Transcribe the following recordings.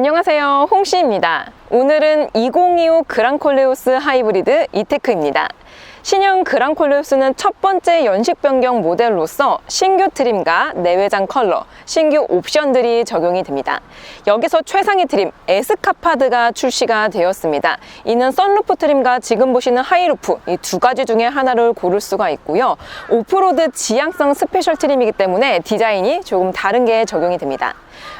안녕하세요, 홍씨입니다. 오늘은 2025 그랑콜레오스 하이브리드 이테크입니다. 신형 그랑콜레오스는 첫 번째 연식 변경 모델로서 신규 트림과 내외장 컬러, 신규 옵션들이 적용이 됩니다. 여기서 최상위 트림 에스카파드가 출시가 되었습니다. 이는 썬루프 트림과 지금 보시는 하이루프 이 두 가지 중에 하나를 고를 수가 있고요. 오프로드 지향성 스페셜 트림이기 때문에 디자인이 조금 다른 게 적용이 됩니다.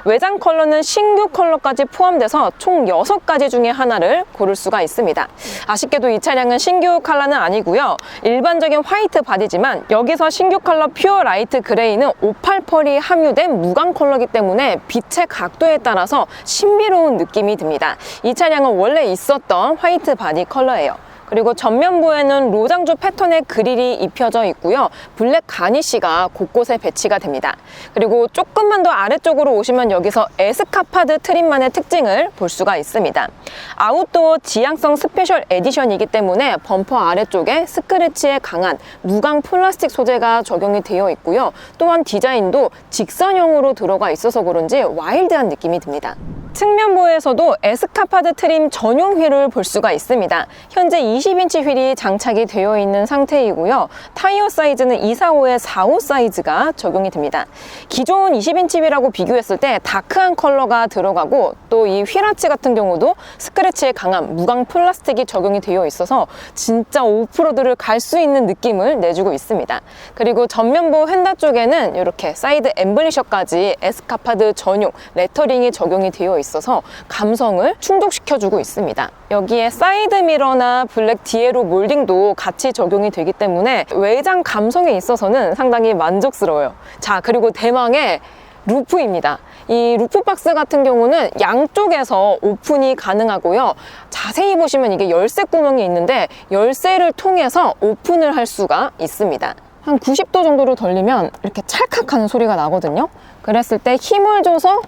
외장 컬러는 신규 컬러까지 포함돼서 총 6가지 중에 하나를 고를 수가 있습니다. 아쉽게도 이 차량은 신규 컬러는 아니고요. 일반적인 화이트 바디지만 여기서 신규 컬러 퓨어 라이트 그레이는 오팔 펄이 함유된 무광 컬러이기 때문에 빛의 각도에 따라서 신비로운 느낌이 듭니다. 이 차량은 원래 있었던 화이트 바디 컬러예요. 그리고 전면부에는 로장조 패턴의 그릴이 입혀져 있고요. 블랙 가니쉬가 곳곳에 배치가 됩니다. 그리고 조금만 더 아래쪽으로 오시면 여기서 에스카파드 트림만의 특징을 볼 수가 있습니다. 아웃도어 지향성 스페셜 에디션이기 때문에 범퍼 아래쪽에 스크래치에 강한 무광 플라스틱 소재가 적용이 되어 있고요. 또한 디자인도 직선형으로 들어가 있어서 그런지 와일드한 느낌이 듭니다. 측면부에서도 에스카파드 트림 전용 휠을 볼 수가 있습니다. 현재 20인치 휠이 장착이 되어 있는 상태이고요. 타이어 사이즈는 245에 45 사이즈가 적용이 됩니다. 기존 20인치 휠하고 비교했을 때 다크한 컬러가 들어가고 또 이 휠아치 같은 경우도 스크래치에 강한 무광 플라스틱이 적용이 되어 있어서 진짜 오프로드를 갈 수 있는 느낌을 내주고 있습니다. 그리고 전면부 휀다 쪽에는 이렇게 사이드 엠블리셔까지 에스카파드 전용 레터링이 적용이 되어 있어서 감성을 충족시켜주고 있습니다. 여기에 사이드 미러나 블랙 디에로 몰딩도 같이 적용이 되기 때문에 외장 감성에 있어서는 상당히 만족스러워요. 자, 그리고 대망의 루프입니다. 이 루프 박스 같은 경우는 양쪽에서 오픈이 가능하고요. 자세히 보시면 이게 열쇠 구멍이 있는데 열쇠를 통해서 오픈을 할 수가 있습니다. 한 90도 정도로 돌리면 이렇게 찰칵 하는 소리가 나거든요. 그랬을 때 힘을 줘서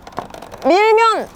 밀면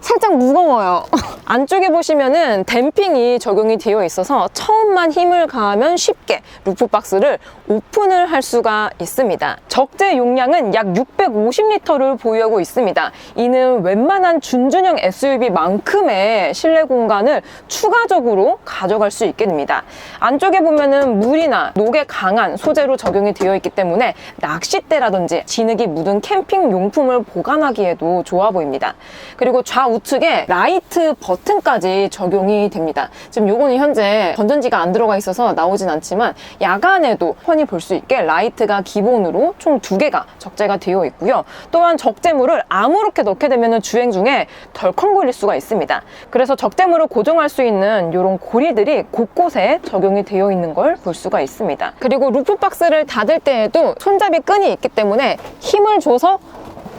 살짝 무거워요. 안쪽에 보시면은 댐핑이 적용이 되어 있어서 처음만 힘을 가하면 쉽게 루프박스를 오픈을 할 수가 있습니다. 적재 용량은 약 650리터를 보유하고 있습니다. 이는 웬만한 준준형 SUV만큼의 실내 공간을 추가적으로 가져갈 수 있게 됩니다. 안쪽에 보면은 물이나 녹에 강한 소재로 적용이 되어 있기 때문에 낚싯대라든지 진흙이 묻은 캠핑 용품을 보관하기에도 좋아 보입니다. 그리고 좌우측에 라이트 버튼까지 적용이 됩니다. 지금 요거는 현재 건전지가 안 들어가 있어서 나오진 않지만 야간에도 훤히 볼 수 있게 라이트가 기본으로 총 2개가 적재가 되어 있고요. 또한 적재물을 아무렇게 넣게 되면 주행 중에 덜컹거릴 수가 있습니다. 그래서 적재물을 고정할 수 있는 이런 고리들이 곳곳에 적용이 되어 있는 걸 볼 수가 있습니다. 그리고 루프박스를 닫을 때에도 손잡이 끈이 있기 때문에 힘을 줘서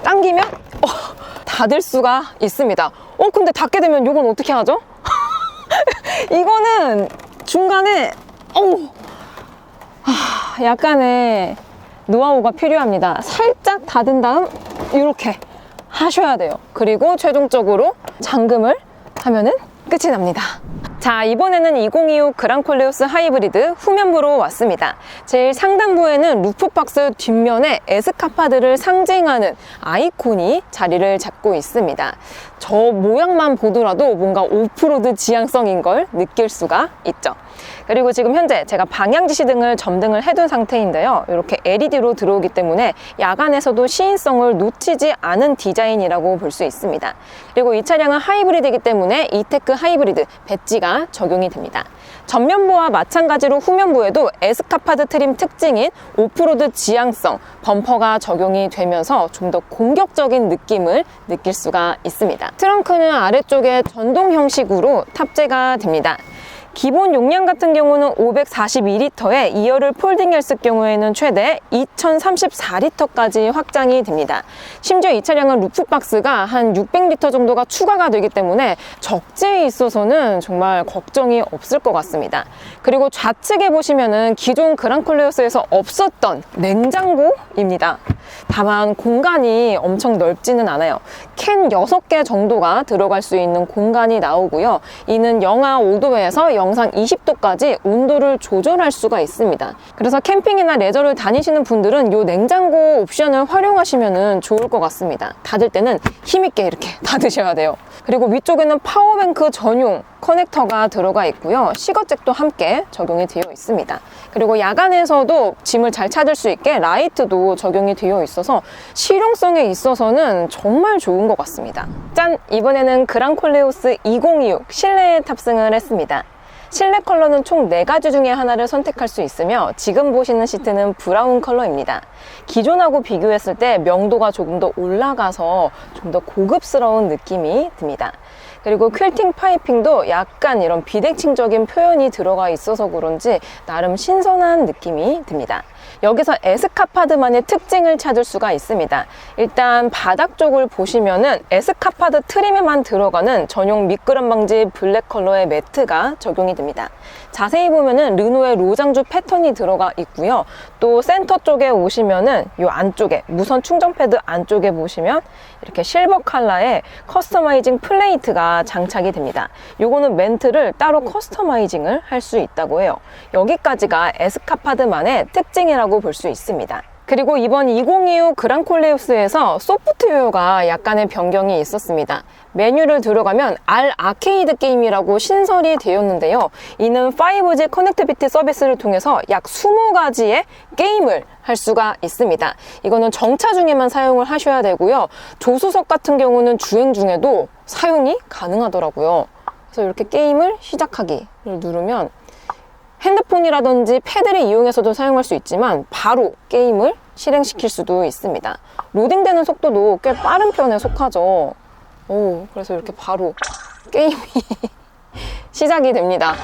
당기면 닫을 수가 있습니다. 근데 닫게 되면 이건 어떻게 하죠? 이거는 중간에 약간의 노하우가 필요합니다. 살짝 닫은 다음 이렇게 하셔야 돼요. 그리고 최종적으로 잠금을 하면은 끝이 납니다. 자, 이번에는 2025 그랑콜레오스 하이브리드 후면부로 왔습니다. 제일 상단부에는 루프박스 뒷면에 에스카파드를 상징하는 아이콘이 자리를 잡고 있습니다. 저 모양만 보더라도 뭔가 오프로드 지향성인 걸 느낄 수가 있죠. 그리고 지금 현재 제가 방향지시 등을 점등을 해둔 상태인데요. 이렇게 LED로 들어오기 때문에 야간에서도 시인성을 놓치지 않은 디자인이라고 볼 수 있습니다. 그리고 이 차량은 하이브리드이기 때문에 이테크 하이브리드 배지가 적용이 됩니다. 전면부와 마찬가지로 후면부에도 에스카파드 트림 특징인 오프로드 지향성 범퍼가 적용이 되면서 좀 더 공격적인 느낌을 느낄 수가 있습니다. 트렁크는 아래쪽에 전동 형식으로 탑재가 됩니다. 기본 용량 같은 경우는 542리터에 2열을 폴딩했을 경우에는 최대 2034리터까지 확장이 됩니다. 심지어 이 차량은 루프박스가 한 600리터 정도가 추가가 되기 때문에 적재에 있어서는 정말 걱정이 없을 것 같습니다. 그리고 좌측에 보시면은 기존 그랑콜레오스에서 없었던 냉장고입니다. 다만 공간이 엄청 넓지는 않아요. 캔 6개 정도가 들어갈 수 있는 공간이 나오고요. 이는 영하 5도에서 영상 20도까지 온도를 조절할 수가 있습니다. 그래서 캠핑이나 레저를 다니시는 분들은 이 냉장고 옵션을 활용하시면 좋을 것 같습니다. 닫을 때는 힘있게 이렇게 닫으셔야 돼요. 그리고 위쪽에는 파워뱅크 전용 커넥터가 들어가 있고요. 시거잭도 함께 적용이 되어 있습니다. 그리고 야간에서도 짐을 잘 찾을 수 있게 라이트도 적용이 되어 있어서 실용성에 있어서는 정말 좋은 것 같습니다. 짠! 이번에는 그랑콜레오스 2026 실내에 탑승을 했습니다. 실내 컬러는 총 4가지 중에 하나를 선택할 수 있으며 지금 보시는 시트는 브라운 컬러입니다. 기존하고 비교했을 때 명도가 조금 더 올라가서 좀 더 고급스러운 느낌이 듭니다. 그리고 퀼팅 파이핑도 약간 이런 비대칭적인 표현이 들어가 있어서 그런지 나름 신선한 느낌이 듭니다. 여기서 에스카파드만의 특징을 찾을 수가 있습니다. 일단 바닥 쪽을 보시면은 에스카파드 트림에만 들어가는 전용 미끄럼 방지 블랙 컬러의 매트가 적용이 됩니다. 자세히 보면은 르노의 로장주 패턴이 들어가 있고요. 또 센터 쪽에 오시면은 이 안쪽에 무선 충전 패드 안쪽에 보시면 이렇게 실버 컬러의 커스터마이징 플레이트가 장착이 됩니다. 요거는 멘트를 따로 커스터마이징을 할 수 있다고 해요. 여기까지가 에스카파드만의 특징이라고 볼 수 있습니다. 그리고 이번 2025 그랑콜레오스에서 소프트웨어가 약간의 변경이 있었습니다. 메뉴를 들어가면 R 아케이드 게임이라고 신설이 되었는데요. 이는 5G 커넥티비티 서비스를 통해서 약 20가지의 게임을 할 수가 있습니다. 이거는 정차 중에만 사용을 하셔야 되고요. 조수석 같은 경우는 주행 중에도 사용이 가능하더라고요. 그래서 이렇게 게임을 시작하기를 누르면 핸드폰이라든지 패드를 이용해서도 사용할 수 있지만 바로 게임을 실행시킬 수도 있습니다. 로딩되는 속도도 꽤 빠른 편에 속하죠. 그래서 이렇게 바로 게임이 시작이 됩니다.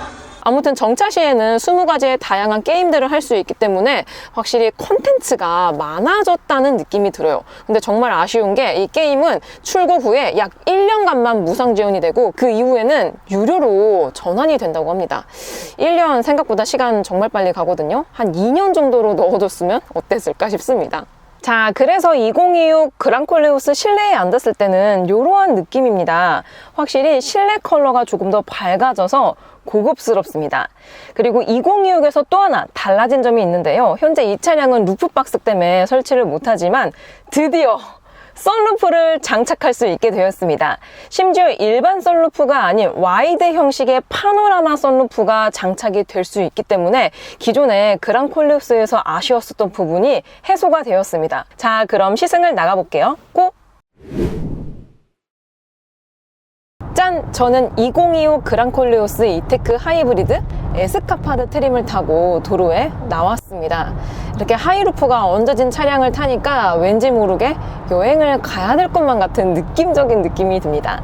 아무튼 정차 시에는 20가지의 다양한 게임들을 할 수 있기 때문에 확실히 콘텐츠가 많아졌다는 느낌이 들어요. 근데 정말 아쉬운 게 이 게임은 출고 후에 약 1년간만 무상 지원이 되고 그 이후에는 유료로 전환이 된다고 합니다. 1년 생각보다 시간 정말 빨리 가거든요. 한 2년 정도로 넣어뒀으면 어땠을까 싶습니다. 자, 그래서 2026 그랑콜레오스 실내에 앉았을 때는 이러한 느낌입니다. 확실히 실내 컬러가 조금 더 밝아져서 고급스럽습니다. 그리고 2026에서 또 하나 달라진 점이 있는데요. 현재 이 차량은 루프박스 때문에 설치를 못하지만 드디어 썬루프를 장착할 수 있게 되었습니다. 심지어 일반 썬루프가 아닌 와이드 형식의 파노라마 썬루프가 장착이 될 수 있기 때문에 기존에 그랑콜레오스에서 아쉬웠었던 부분이 해소가 되었습니다. 자, 그럼 시승을 나가볼게요. 고! 짠! 저는 2025 그랑콜레오스 이테크 하이브리드 에스카파드 트림을 타고 도로에 나왔습니다. 이렇게 하이루프가 얹어진 차량을 타니까 왠지 모르게 여행을 가야 될 것만 같은 느낌적인 느낌이 듭니다.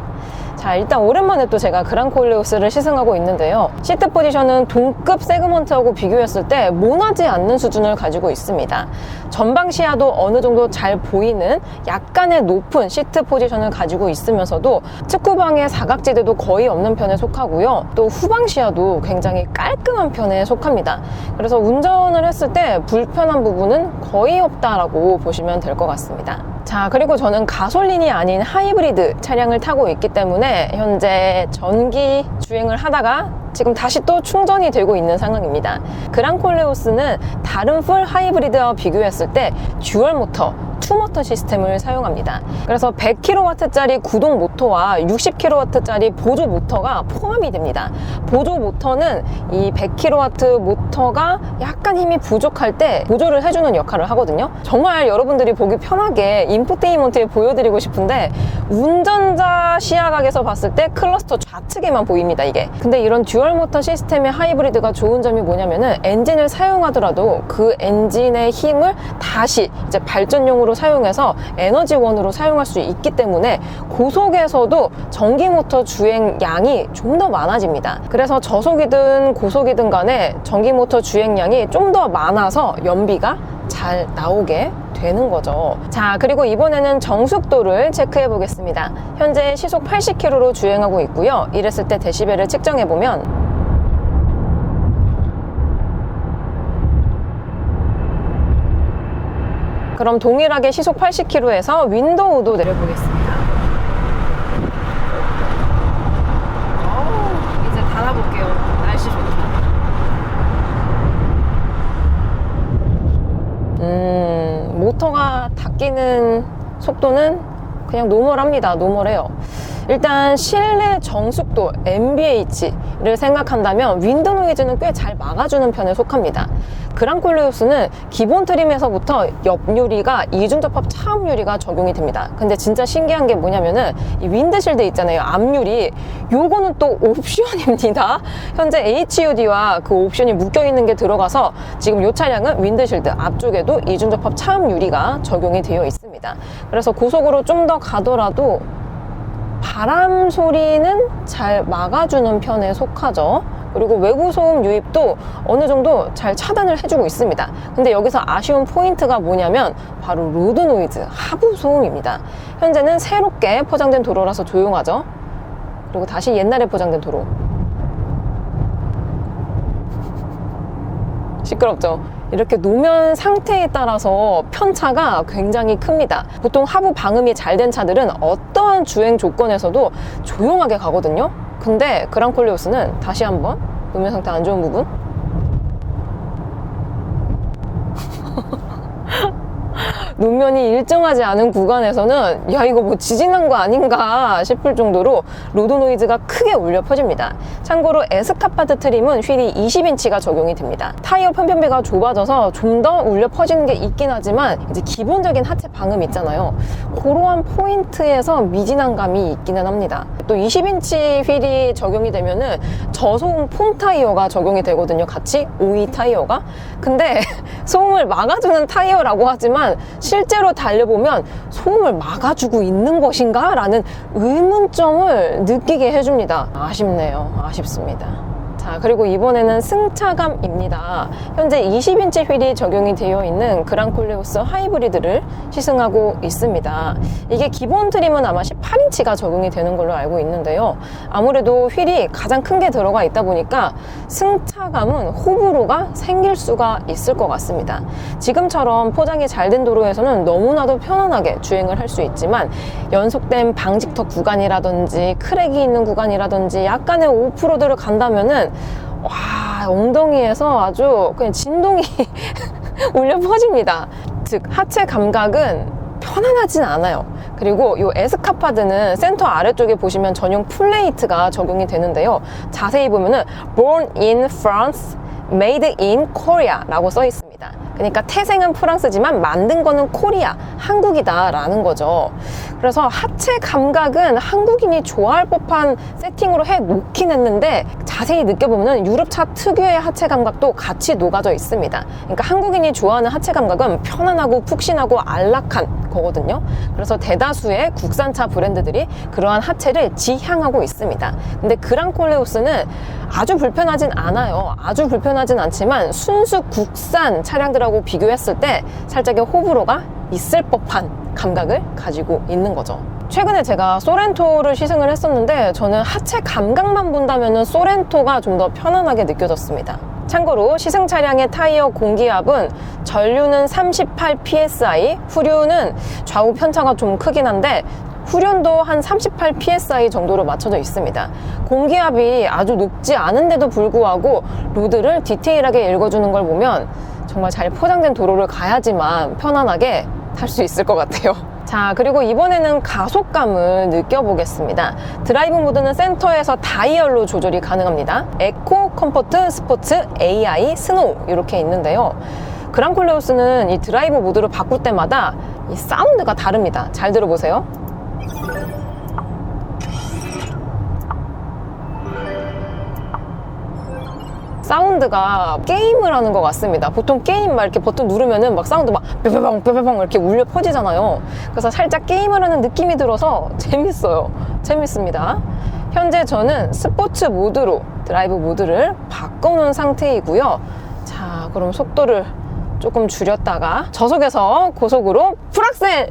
자, 일단 오랜만에 또 제가 그랑콜레오스를 시승하고 있는데요. 시트 포지션은 동급 세그먼트하고 비교했을 때 모나지 않는 수준을 가지고 있습니다. 전방 시야도 어느 정도 잘 보이는 약간의 높은 시트 포지션을 가지고 있으면서도 측후방의 사각지대도 거의 없는 편에 속하고요. 또 후방 시야도 굉장히 깔끔한 편에 속합니다. 그래서 운전을 했을 때 불편한 부분은 거의 없다라고 보시면 될 것 같습니다. 자, 그리고 저는 가솔린이 아닌 하이브리드 차량을 타고 있기 때문에 현재 전기 주행을 하다가 지금 다시 또 충전이 되고 있는 상황입니다. 그랑콜레오스는 다른 풀 하이브리드와 비교했을 때 듀얼 모터, 투모터 시스템을 사용합니다. 그래서 100kW짜리 구동 모터와 60kW짜리 보조 모터가 포함이 됩니다. 보조 모터는 이 100kW 모터가 약간 힘이 부족할 때 보조를 해주는 역할을 하거든요. 정말 여러분들이 보기 편하게 인포테인먼트에 보여드리고 싶은데 운전자 시야각에서 봤을 때 클러스터 좌측에만 보입니다, 이게. 근데 이런 듀얼 모터 시스템의 하이브리드가 좋은 점이 뭐냐면은 엔진을 사용하더라도 그 엔진의 힘을 다시 이제 발전용으로 사용해서 에너지원으로 사용할 수 있기 때문에 고속에서도 전기 모터 주행량이 좀 더 많아집니다. 그래서 저속이든 고속이든 간에 전기 모터 주행량이 좀 더 많아서 연비가 잘 나오게 되는 거죠. 자, 그리고 이번에는 정숙도를 체크해 보겠습니다. 현재 시속 80km로 주행하고 있고요. 이랬을 때 데시벨을 측정해 보면 그럼 동일하게 시속 80km에서 윈도우도 내려보겠습니다. 이제 닫아볼게요. 날씨 모터가 닫히는 속도는 그냥 노멀합니다. 노멀해요. 일단 실내 정숙도 NVH를 생각한다면 윈드 노이즈는 꽤 잘 막아주는 편에 속합니다. 그랑콜레오스는 기본 트림에서부터 옆유리가 이중접합 차음 유리가 적용이 됩니다. 근데 진짜 신기한 게 뭐냐면은 이 윈드실드 있잖아요. 앞유리, 요거는 또 옵션입니다. 현재 HUD와 그 옵션이 묶여있는 게 들어가서 지금 이 차량은 윈드실드 앞쪽에도 이중접합 차음 유리가 적용이 되어 있습니다. 그래서 고속으로 좀 더 가더라도 바람 소리는 잘 막아주는 편에 속하죠. 그리고 외부 소음 유입도 어느 정도 잘 차단을 해주고 있습니다. 근데 여기서 아쉬운 포인트가 뭐냐면 바로 로드 노이즈, 하부 소음입니다. 현재는 새롭게 포장된 도로라서 조용하죠. 그리고 다시 옛날에 포장된 도로. 시끄럽죠? 이렇게 노면 상태에 따라서 편차가 굉장히 큽니다. 보통 하부 방음이 잘 된 차들은 어떠한 주행 조건에서도 조용하게 가거든요. 근데 그랑콜레오스는 다시 한번 노면 상태 안 좋은 부분, 노면이 일정하지 않은 구간에서는 야 이거 뭐 지진난 거 아닌가 싶을 정도로 로드 노이즈가 크게 울려 퍼집니다. 참고로 에스카파드 트림은 휠이 20인치가 적용이 됩니다. 타이어 편편배가 좁아져서 좀 더 울려 퍼지는 게 있긴 하지만 이제 기본적인 하체 방음 있잖아요. 그러한 포인트에서 미진한 감이 있기는 합니다. 또 20인치 휠이 적용이 되면은 저소음 폼 타이어가 적용이 되거든요. 같이 OE 타이어가. 근데 소음을 막아주는 타이어라고 하지만 실제로 달려보면 소음을 막아주고 있는 것인가? 라는 의문점을 느끼게 해줍니다. 아쉽네요. 아쉽습니다. 자, 그리고 이번에는 승차감입니다. 현재 20인치 휠이 적용이 되어 있는 그랑콜레오스 하이브리드를 시승하고 있습니다. 이게 기본 트림은 아마 18인치가 적용이 되는 걸로 알고 있는데요. 아무래도 휠이 가장 큰 게 들어가 있다 보니까 승차감은 호불호가 생길 수가 있을 것 같습니다. 지금처럼 포장이 잘 된 도로에서는 너무나도 편안하게 주행을 할 수 있지만 연속된 방직턱 구간이라든지 크랙이 있는 구간이라든지 약간의 오프로드를 간다면은 와, 엉덩이에서 아주 그냥 진동이 울려 퍼집니다. 즉 하체 감각은 편안하진 않아요. 그리고 이 에스카파드는 센터 아래쪽에 보시면 전용 플레이트가 적용이 되는데요. 자세히 보면은 Born in France, Made in Korea 라고 써 있습니다. 그러니까 태생은 프랑스지만 만든 거는 코리아, 한국이다 라는 거죠. 그래서 하체 감각은 한국인이 좋아할 법한 세팅으로 해 놓긴 했는데 자세히 느껴보면 유럽차 특유의 하체 감각도 같이 녹아져 있습니다. 그러니까 한국인이 좋아하는 하체 감각은 편안하고 푹신하고 안락한 거거든요. 그래서 대다수의 국산차 브랜드들이 그러한 하체를 지향하고 있습니다. 근데 그랑콜레오스는 아주 불편하진 않아요. 아주 불편하진 않지만 순수 국산 차량들하고 비교했을 때 살짝의 호불호가 있을 법한 감각을 가지고 있는 거죠. 최근에 제가 소렌토를 시승을 했었는데 저는 하체 감각만 본다면 소렌토가 좀 더 편안하게 느껴졌습니다. 참고로 시승 차량의 타이어 공기압은 전류는 38psi, 후륜은 좌우 편차가 좀 크긴 한데 후륜도 한 38psi 정도로 맞춰져 있습니다. 공기압이 아주 높지 않은데도 불구하고 로드를 디테일하게 읽어주는 걸 보면 정말 잘 포장된 도로를 가야지만 편안하게 탈 수 있을 것 같아요. 자, 그리고 이번에는 가속감을 느껴보겠습니다. 드라이브 모드는 센터에서 다이얼로 조절이 가능합니다. 에코, 컴포트, 스포츠, AI, 스노우 이렇게 있는데요. 그랑콜레오스는 이 드라이브 모드를 바꿀 때마다 이 사운드가 다릅니다. 잘 들어보세요. 사운드가 게임을 하는 것 같습니다. 보통 게임 막 이렇게 버튼 누르면은 막 사운드 막 뼈뼈방 뼈뼈방 이렇게 울려 퍼지잖아요. 그래서 살짝 게임을 하는 느낌이 들어서 재밌어요. 재밌습니다. 현재 저는 스포츠 모드로 드라이브 모드를 바꿔놓은 상태이고요. 자, 그럼 속도를 조금 줄였다가 저속에서 고속으로 풀악셀!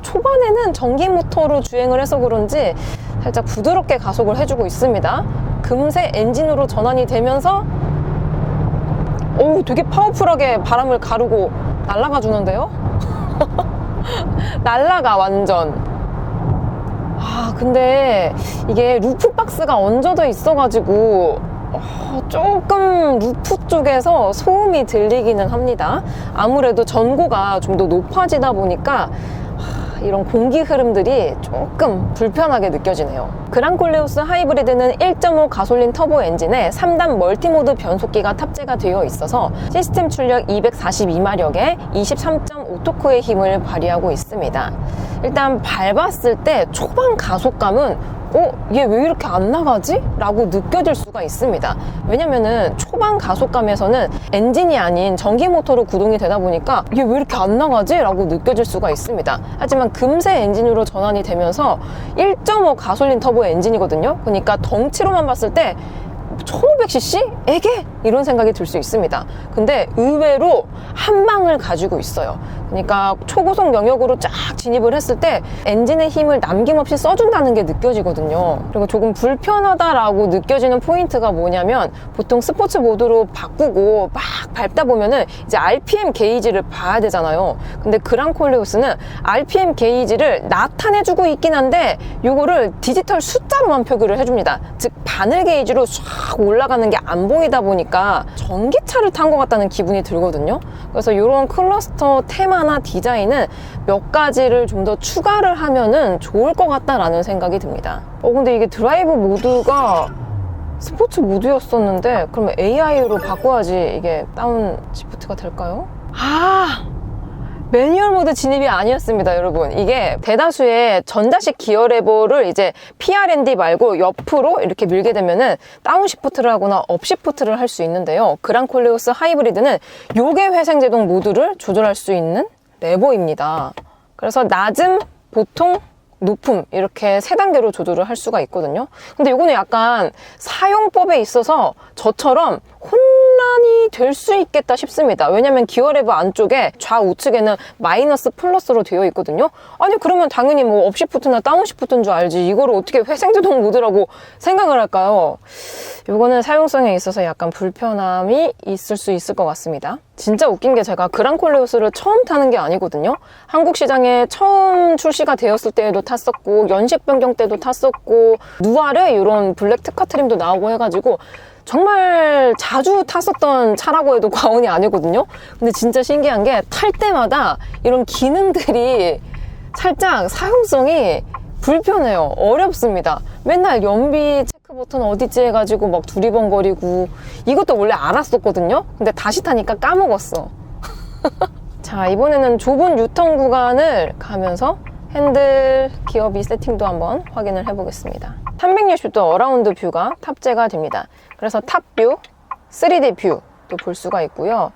초반에는 전기 모터로 주행을 해서 그런지 살짝 부드럽게 가속을 해주고 있습니다. 금세 엔진으로 전환이 되면서 되게 파워풀하게 바람을 가르고 날아가 주는데요? 날아가 완전. 근데 이게 루프박스가 얹어져 있어가지고 조금 루프 쪽에서 소음이 들리기는 합니다. 아무래도 전고가 좀 더 높아지다 보니까 이런 공기 흐름들이 조금 불편하게 느껴지네요. 그랑콜레오스 하이브리드는 1.5 가솔린 터보 엔진에 3단 멀티모드 변속기가 탑재가 되어 있어서 시스템 출력 242마력에 23.5토크의 힘을 발휘하고 있습니다. 일단 밟았을 때 초반 가속감은 얘 왜 이렇게 안 나가지? 라고 느껴질 수가 있습니다. 왜냐면은 초반 가속감에서는 엔진이 아닌 전기 모터로 구동이 되다 보니까 얘 왜 이렇게 안 나가지? 라고 느껴질 수가 있습니다. 하지만 금세 엔진으로 전환이 되면서 1.5 가솔린 터보 엔진이거든요. 그러니까 덩치로만 봤을 때 1500cc? 에게? 이런 생각이 들 수 있습니다. 근데 의외로 한 방을 가지고 있어요. 그러니까 초고속 영역으로 쫙 진입을 했을 때 엔진의 힘을 남김없이 써준다는 게 느껴지거든요. 그리고 조금 불편하다라고 느껴지는 포인트가 뭐냐면 보통 스포츠 모드로 바꾸고 막 밟다 보면은 이제 RPM 게이지를 봐야 되잖아요. 근데 그랑콜레오스는 RPM 게이지를 나타내주고 있긴 한데 요거를 디지털 숫자로만 표기를 해줍니다. 즉 바늘 게이지로 쫙 올라가는 게 안 보이다 보니까 전기차를 탄 것 같다는 기분이 들거든요. 그래서 이런 클러스터 테마나 디자인은 몇 가지를 좀 더 추가를 하면은 좋을 것 같다라는 생각이 듭니다. 근데 이게 드라이브 모드가 스포츠 모드였었는데 그러면 AI로 바꿔야지 이게 다운 시프트가 될까요? 매뉴얼 모드 진입이 아니었습니다, 여러분. 이게 대다수의 전자식 기어 레버를 이제 PRND 말고 옆으로 이렇게 밀게 되면은 다운 시프트를 하거나 업 시프트를 할 수 있는데요. 그랑콜레오스 하이브리드는 요게 회생제동 모드를 조절할 수 있는 레버입니다. 그래서 낮음, 보통, 높음 이렇게 세 단계로 조절을 할 수가 있거든요. 근데 이거는 약간 사용법에 있어서 저처럼 혼란이 될 수 있겠다 싶습니다. 왜냐면 기어 레버 안쪽에 좌우측에는 마이너스 플러스로 되어 있거든요. 아니 그러면 당연히 뭐 업시프트나 다운시프트인 줄 알지 이거를 어떻게 회생제동 모드라고 생각을 할까요? 이거는 사용성에 있어서 약간 불편함이 있을 수 있을 것 같습니다. 진짜 웃긴 게 제가 그랑콜레오스를 처음 타는 게 아니거든요. 한국 시장에 처음 출시가 되었을 때에도 탔었고 연식 변경 때도 탔었고 누아르 이런 블랙 특화 트림도 나오고 해가지고 정말 자주 탔었던 차라고 해도 과언이 아니거든요. 근데 진짜 신기한 게 탈 때마다 이런 기능들이 살짝 사용성이 불편해요. 어렵습니다. 맨날 연비 체크 버튼 어디지 해가지고 막 두리번거리고 이것도 원래 알았었거든요. 근데 다시 타니까 까먹었어. 자, 이번에는 좁은 유턴 구간을 가면서 핸들 기어비 세팅도 한번 확인을 해보겠습니다. 360도 어라운드 뷰가 탑재가 됩니다. 그래서 탑뷰, 3D 뷰도 볼 수가 있고요.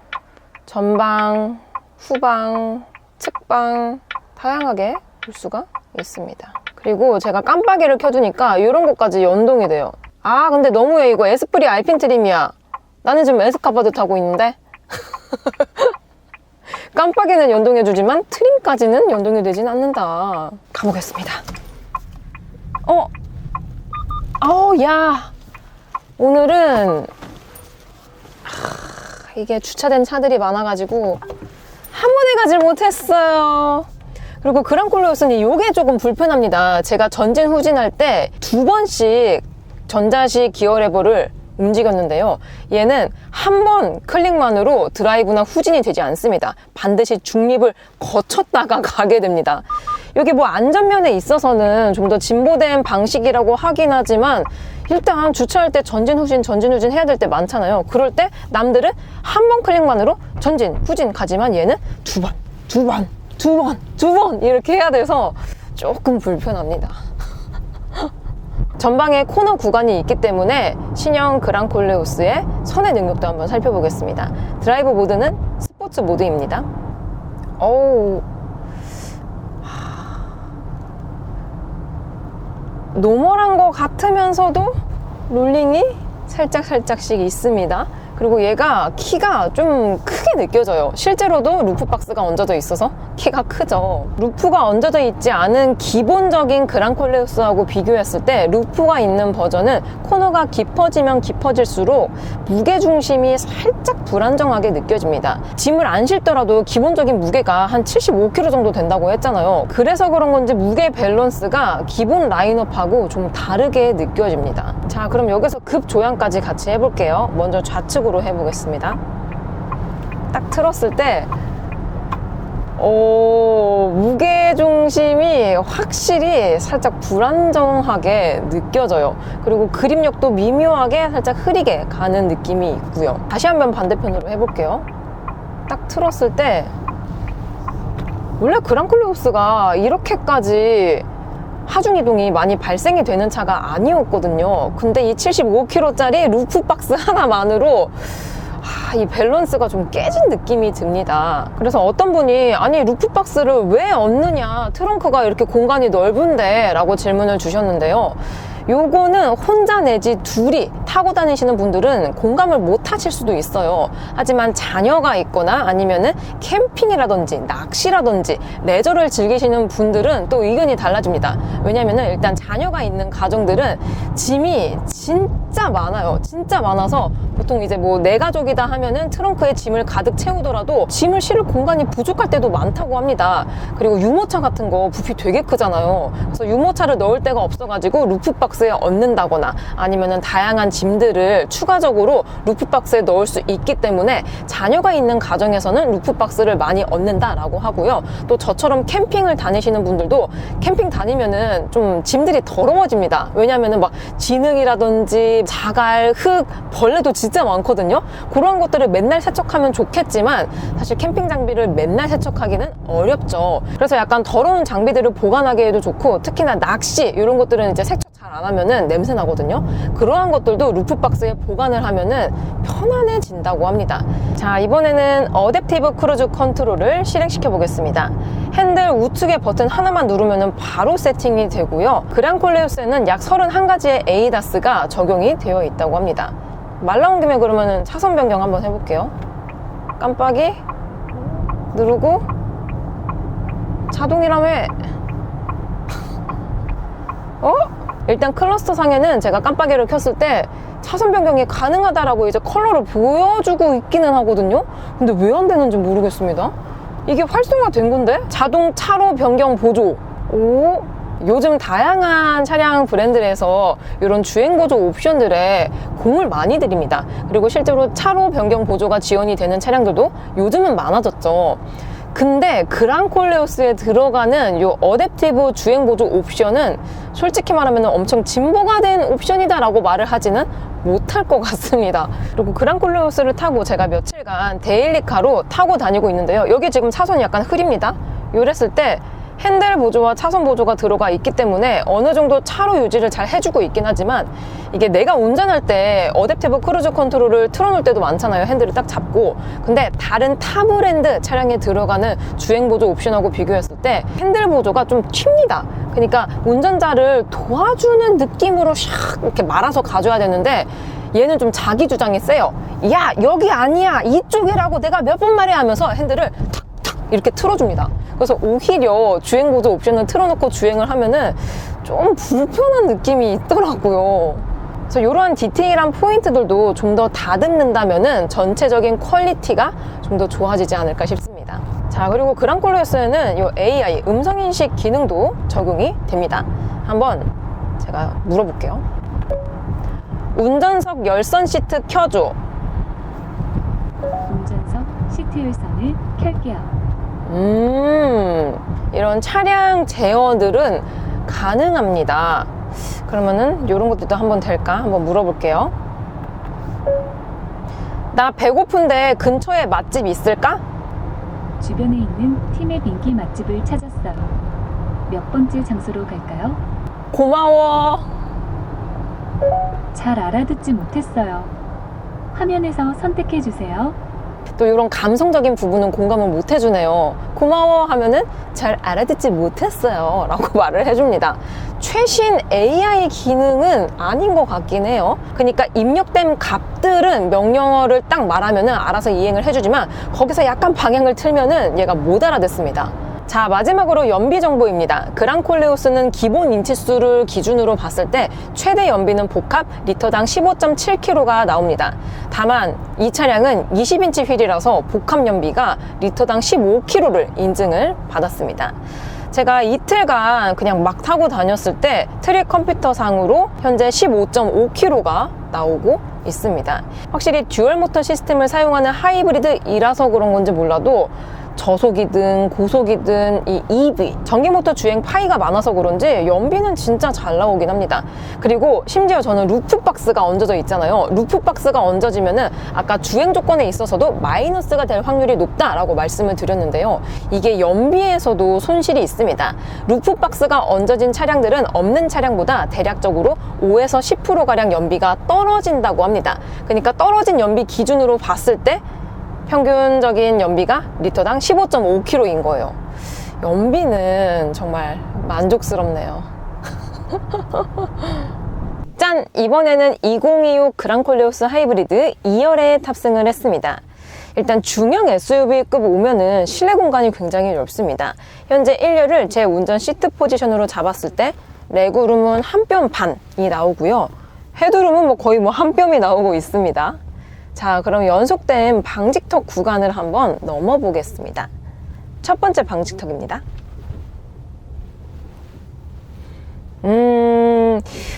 전방, 후방, 측방 다양하게 볼 수가 있습니다. 그리고 제가 깜빡이를 켜두니까 이런 것까지 연동이 돼요. 근데 너무해. 이거 에스프리 알핀 트림이야. 나는 지금 에스카바드 타고 있는데 깜빡이는 연동해주지만 트림까지는 연동이 되진 않는다. 가보겠습니다. 야 오늘은 이게 주차된 차들이 많아가지고 한 번에 가질 못했어요. 그리고 그랑콜레오스는 이게 조금 불편합니다. 제가 전진 후진할 때 2번씩 전자식 기어 레버를 움직였는데요. 얘는 한 번 클릭만으로 드라이브나 후진이 되지 않습니다. 반드시 중립을 거쳤다가 가게 됩니다. 이게 뭐 안전면에 있어서는 좀 더 진보된 방식이라고 하긴 하지만 일단 주차할 때 전진 후진 해야 될 때 많잖아요. 그럴 때 남들은 한 번 클릭만으로 전진 후진 가지만 얘는 두 번 이렇게 해야 돼서 조금 불편합니다. 전방에 코너 구간이 있기 때문에 신형 그랑콜레오스의 선의 능력도 한번 살펴보겠습니다. 드라이브 모드는 스포츠 모드입니다. 노멀한 것 같으면서도 롤링이 살짝씩 있습니다. 그리고 얘가 키가 좀 크게 느껴져요. 실제로도 루프박스가 얹어져 있어서 키가 크죠. 루프가 얹어져 있지 않은 기본적인 그랑콜레우스하고 비교했을 때 루프가 있는 버전은 코너가 깊어지면 깊어질수록 무게중심이 살짝 불안정하게 느껴집니다. 짐을 안 실더라도 기본적인 무게가 한 75kg 정도 된다고 했잖아요. 그래서 그런 건지 무게 밸런스가 기본 라인업하고 좀 다르게 느껴집니다. 자, 그럼 여기서 급 조향까지 같이 해볼게요. 먼저 좌측으로 해보겠습니다. 딱 틀었을 때 무게중심이 확실히 살짝 불안정하게 느껴져요. 그리고 그립력도 미묘하게 살짝 흐리게 가는 느낌이 있고요. 다시 한번 반대편으로 해볼게요. 딱 틀었을 때 원래 그랑콜레우스가 이렇게까지 하중이동이 많이 발생이 되는 차가 아니었거든요. 근데 이 75kg짜리 루프박스 하나만으로 이 밸런스가 좀 깨진 느낌이 듭니다. 그래서 어떤 분이 아니 루프박스를 왜 얹느냐, 트렁크가 이렇게 공간이 넓은데 라고 질문을 주셨는데요. 요거는 혼자 내지 둘이 타고 다니시는 분들은 공감을 못 하실 수도 있어요. 하지만 자녀가 있거나 아니면은 캠핑이라든지 낚시라든지 레저를 즐기시는 분들은 또 의견이 달라집니다. 왜냐면은 일단 자녀가 있는 가정들은 짐이 진짜 많아요. 진짜 많아서 보통 이제 뭐 내 가족이다 하면은 트렁크에 짐을 가득 채우더라도 짐을 실을 공간이 부족할 때도 많다고 합니다. 그리고 유모차 같은 거 부피 되게 크잖아요. 그래서 유모차를 넣을 데가 없어가지고 루프박스에 얹는다거나 아니면은 다양한 짐들을 추가적으로 루프박스에 넣을 수 있기 때문에 자녀가 있는 가정에서는 루프박스를 많이 얹는다라고 하고요. 또 저처럼 캠핑을 다니시는 분들도 캠핑 다니면은 좀 짐들이 더러워집니다. 왜냐면은 막 진흙이라든지 자갈, 흙, 벌레도 진짜 많거든요. 그런 것들을 맨날 세척하면 좋겠지만 사실 캠핑 장비를 맨날 세척하기는 어렵죠. 그래서 약간 더러운 장비들을 보관하기에도 좋고, 특히나 낚시 이런 것들은 이제 세척 잘 안 하면은 냄새 나거든요. 그러한 것들도 루프박스에 보관을 하면은 편안해진다고 합니다. 자, 이번에는 어댑티브 크루즈 컨트롤을 실행시켜 보겠습니다. 핸들 우측의 버튼 하나만 누르면은 바로 세팅이 되고요. 그랑콜레우스에는 약 31가지의 ADAS가 적용이 되어 있다고 합니다. 말 나온 김에 그러면은 차선 변경 한번 해볼게요. 깜빡이 누르고 자동이라며. 일단 클러스터 상에는 제가 깜빡이를 켰을 때 차선 변경이 가능하다라고 이제 컬러를 보여주고 있기는 하거든요. 근데 왜 안 되는지 모르겠습니다. 이게 활성화된 건데? 자동 차로 변경 보조. 요즘 다양한 차량 브랜드에서 이런 주행 보조 옵션들에 공을 많이 들입니다. 그리고 실제로 차로 변경 보조가 지원이 되는 차량들도 요즘은 많아졌죠. 근데 그랑콜레우스에 들어가는 요 어댑티브 주행 보조 옵션은 솔직히 말하면 엄청 진보가 된 옵션이다 라고 말을 하지는 못할 것 같습니다. 그리고 그랑콜레우스를 타고 제가 며칠간 데일리카로 타고 다니고 있는데요. 여기 지금 차선이 약간 흐립니다. 이랬을 때 핸들 보조와 차선 보조가 들어가 있기 때문에 어느 정도 차로 유지를 잘 해주고 있긴 하지만, 이게 내가 운전할 때 어댑티브 크루즈 컨트롤을 틀어놓을 때도 많잖아요. 핸들을 딱 잡고. 근데 다른 타 브랜드 차량에 들어가는 주행 보조 옵션하고 비교했을 때 핸들 보조가 좀 튑니다. 그러니까 운전자를 도와주는 느낌으로 샥 이렇게 말아서 가줘야 되는데, 얘는 좀 자기 주장이 세요. 야, 여기 아니야, 이쪽이라고 내가 몇 번 말해 하면서 핸들을 탁탁 이렇게 틀어줍니다. 그래서 오히려 주행 보조 옵션을 틀어놓고 주행을 하면은 좀 불편한 느낌이 있더라고요. 그래서 이러한 디테일한 포인트들도 좀 더 다듬는다면은 전체적인 퀄리티가 좀 더 좋아지지 않을까 싶습니다. 자, 그리고 그랑콜레우스에는 이 AI 음성인식 기능도 적용이 됩니다. 한번 제가 물어볼게요. 운전석 열선 시트 켜줘. 운전석 시트 열선을 켤게요. 이런 차량 제어들은 가능합니다. 그러면은 이런 것들도 한번 될까? 한번 물어볼게요. 나 배고픈데 근처에 맛집 있을까? 주변에 있는 팀의 인기 맛집을 찾았어요. 몇 번째 장소로 갈까요? 고마워. 잘 알아듣지 못했어요. 화면에서 선택해 주세요. 또 이런 감성적인 부분은 공감을 못 해주네요. 고마워 하면은 잘 알아듣지 못했어요 라고 말을 해줍니다. 최신 AI 기능은 아닌 것 같긴 해요. 그러니까 입력된 값들은 명령어를 딱 말하면은 알아서 이행을 해주지만 거기서 약간 방향을 틀면은 얘가 못 알아듣습니다. 자, 마지막으로 연비 정보입니다. 그랑콜레오스는 기본 인치수를 기준으로 봤을 때 최대 연비는 복합 리터당 15.7km가 나옵니다. 다만 이 차량은 20인치 휠이라서 복합 연비가 리터당 15km를 인증을 받았습니다. 제가 이틀간 그냥 막 타고 다녔을 때 트릭 컴퓨터 상으로 현재 15.5km가 나오고 있습니다. 확실히 듀얼 모터 시스템을 사용하는 하이브리드이라서 그런 건지 몰라도 저속이든 고속이든 이 EV 전기모터 주행 파이가 많아서 그런지 연비는 진짜 잘 나오긴 합니다. 그리고 심지어 저는 루프박스가 얹어져 있잖아요. 루프박스가 얹어지면은 아까 주행 조건에 있어서도 마이너스가 될 확률이 높다라고 말씀을 드렸는데요. 이게 연비에서도 손실이 있습니다. 루프박스가 얹어진 차량들은 없는 차량보다 대략적으로 5에서 10%가량 연비가 떨어진다고 합니다. 그러니까 떨어진 연비 기준으로 봤을 때 평균적인 연비가 리터당 15.5km인 거예요. 연비는 정말 만족스럽네요. 짠! 이번에는 2025 그랑콜레오스 하이브리드 2열에 탑승을 했습니다. 일단 중형 SUV급 오면은 실내 공간이 굉장히 넓습니다. 현재 1열을 제 운전 시트 포지션으로 잡았을 때 레그룸은 한 뼘 반이 나오고요. 헤드룸은 거의 한 뼘이 나오고 있습니다. 자, 그럼 연속된 방직턱 구간을 한번 넘어 보겠습니다. 첫 번째 방직턱입니다.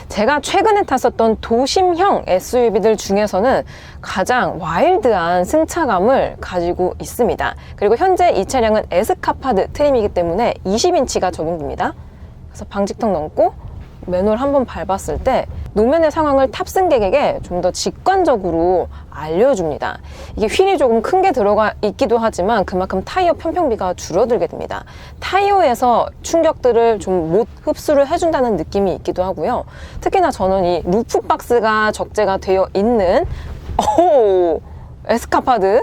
제가 최근에 탔었던 도심형 SUV들 중에서는 가장 와일드한 승차감을 가지고 있습니다. 그리고 현재 이 차량은 에스카파드 트림이기 때문에 20인치가 적용됩니다. 그래서 방직턱 넘고 매nu얼 한번 밟았을 때 노면의 상황을 탑승객에게 좀 더 직관적으로 알려줍니다. 이게 휠이 조금 큰 게 들어가 있기도 하지만 그만큼 타이어 편평비가 줄어들게 됩니다. 타이어에서 충격들을 좀 못 흡수를 해준다는 느낌이 있기도 하고요. 특히나 저는 이 루프박스가 적재가 되어 있는 에스카파드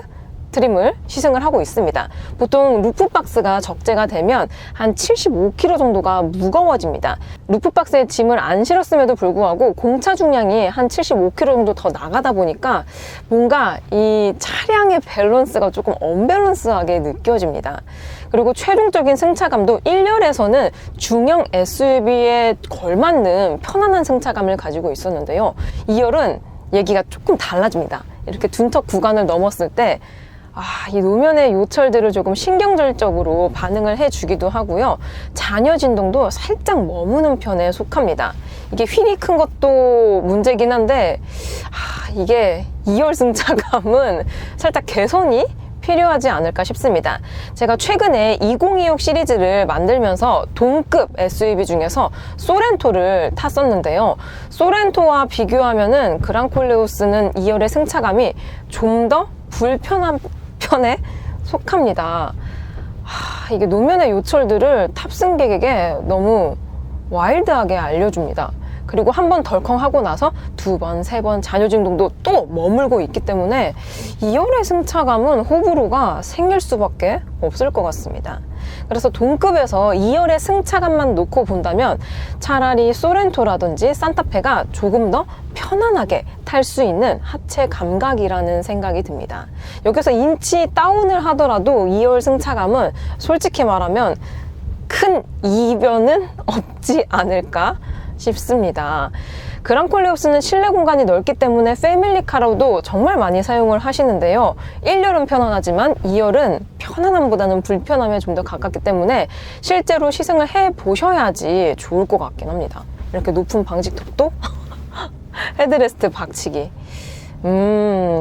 트림을 시승을 하고 있습니다. 보통 루프박스가 적재가 되면 한 75kg 정도가 무거워집니다. 루프박스에 짐을 안 실었음에도 불구하고 공차 중량이 한 75kg 정도 더 나가다 보니까 뭔가 이 차량의 밸런스가 조금 언밸런스하게 느껴집니다. 그리고 최종적인 승차감도 1열에서는 중형 SUV에 걸맞는 편안한 승차감을 가지고 있었는데요. 2열은 얘기가 조금 달라집니다. 이렇게 둔턱 구간을 넘었을 때 이 노면의 요철들을 조금 신경절적으로 반응을 해주기도 하고요. 잔여 진동도 살짝 머무는 편에 속합니다. 이게 휠이 큰 것도 문제긴 한데 이게 2열 승차감은 살짝 개선이 필요하지 않을까 싶습니다. 제가 최근에 2026 시리즈를 만들면서 동급 SUV 중에서 소렌토를 탔었는데요. 소렌토와 비교하면은 그랑콜레오스는 2열의 승차감이 좀 더 불편한 편에 속합니다. 이게 노면의 요철들을 탑승객에게 너무 와일드하게 알려줍니다. 그리고 한 번 덜컹하고 나서 두 번, 세 번 잔여 진동도 또 머물고 있기 때문에 2열의 승차감은 호불호가 생길 수밖에 없을 것 같습니다. 그래서 동급에서 2열의 승차감만 놓고 본다면 차라리 소렌토라든지 산타페가 조금 더 편안하게 탈 수 있는 하체 감각이라는 생각이 듭니다. 여기서 인치 다운을 하더라도 2열 승차감은 솔직히 말하면 큰 이변은 없지 않을까 싶습니다. 그랑콜레오스는 실내 공간이 넓기 때문에 패밀리카로도 정말 많이 사용을 하시는데요. 1열은 편안하지만 2열은 편안함보다는 불편함에 좀 더 가깝기 때문에 실제로 시승을 해보셔야지 좋을 것 같긴 합니다. 이렇게 높은 방직턱도 헤드레스트 박치기.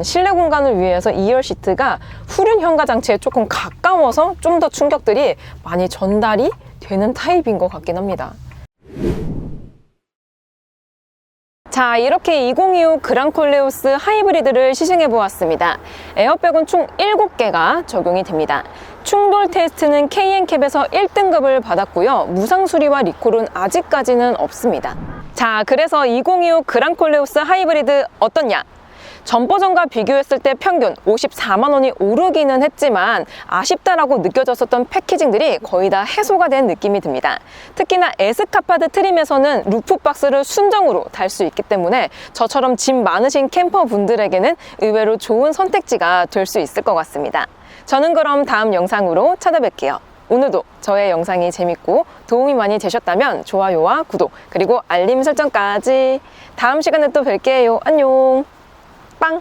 실내 공간을 위해서 2열 시트가 후륜 현가 장치에 조금 가까워서 좀 더 충격들이 많이 전달이 되는 타입인 것 같긴 합니다. 자, 이렇게 2025 그랑콜레오스 하이브리드를 시승해 보았습니다. 에어백은 총 7개가 적용이 됩니다. 충돌 테스트는 KNCAP에서 1등급을 받았고요. 무상 수리와 리콜은 아직까지는 없습니다. 자, 그래서 2025 그랑콜레오스 하이브리드 어떻냐? 전 버전과 비교했을 때 평균 54만 원이 오르기는 했지만 아쉽다라고 느껴졌었던 패키징들이 거의 다 해소가 된 느낌이 듭니다. 특히나 에스카파드 트림에서는 루프박스를 순정으로 달 수 있기 때문에 저처럼 짐 많으신 캠퍼분들에게는 의외로 좋은 선택지가 될 수 있을 것 같습니다. 저는 그럼 다음 영상으로 찾아뵐게요. 오늘도 저의 영상이 재밌고 도움이 많이 되셨다면 좋아요와 구독 그리고 알림 설정까지. 다음 시간에 또 뵐게요. 안녕. 빵!